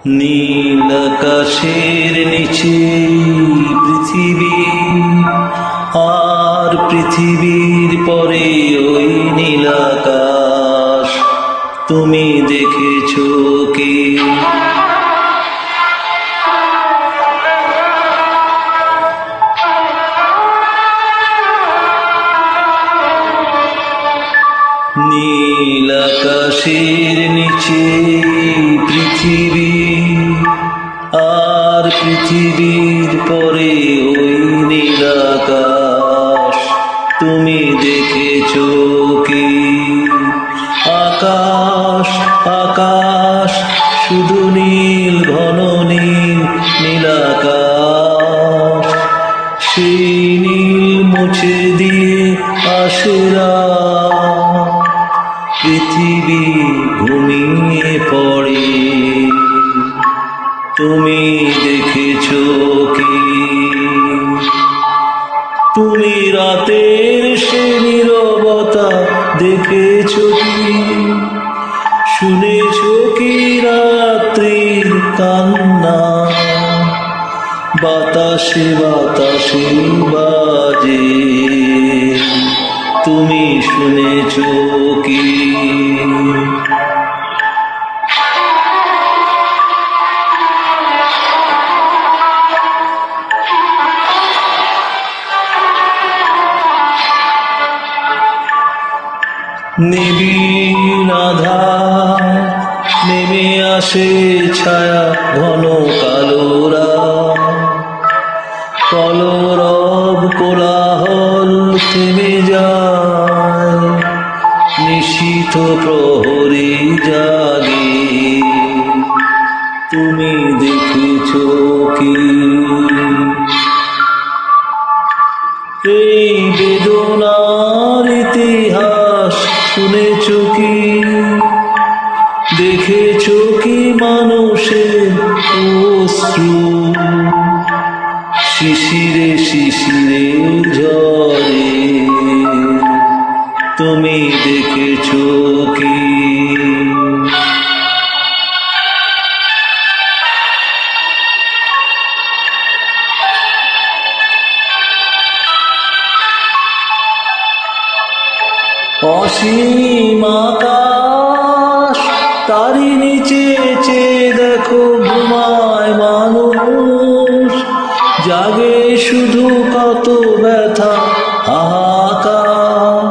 নীল আকাশের নিচে পৃথিবী, আর পৃথিবীর পরে ওই নীল আকাশ। তুমি দেখেছো কি? নীল আকাশের নিচে পৃথিবী, আর পৃথিবীর পরে ওই নীল আকাশ। তুমি দেখেছো কি? আকাশ আকাশ শুধু নীল, ঘন নীল, নীল আকাশ। সেই নীল মুছে দিয়ে আসে রাত, পৃথিবী ঘুমিয়ে পড়ে। তুমি দেখেছো কি? তুমি রাতের সে নীরবতা দেখেছো কি? শুনেছো কি রাত্রির কান্না? বাতাসে বাতাসে বাজে, তুমি শুনেছো কি? নিবিড় আঁধার নেমে আসে, ছায়া ঘন কালোরা, কলরব কোলাহল থেমে যায়, নিশীথ প্রহরী জাগে। তুমি দেখেছো কি? এই বেদনার ইতিহাস শুনেছো কি? দেখেছো কি মানুষের অশ্রু শিশিরে শিশিরে ঝরে? তুমি দেখেছো কি? অসীম আকাশ, তারই নিচে চেয়ে দেখো ঘুমায় মানুষ, জাগে শুধু কত ব্যথা হাহাকার।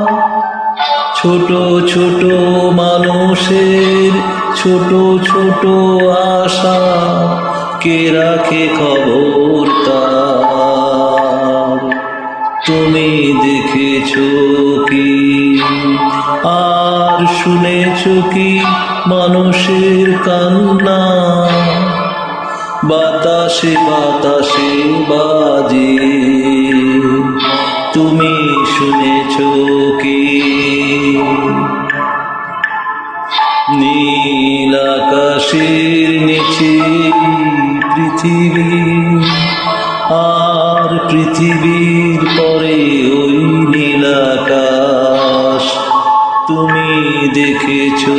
ছোট ছোট মানুষের ছোট ছোট আশা, কে রাখে খবর তার? তুমি দেখেছো কি? আর শুনেছো কি মানুষের কান্না? বাতাসে বাতাসে বাজে, তুমি শুনেছো কি? নীল আকাশের নিচে পৃথিবী, আর পৃথিবীর পরে ওই নীল আকাশ। তুমি দেখেছো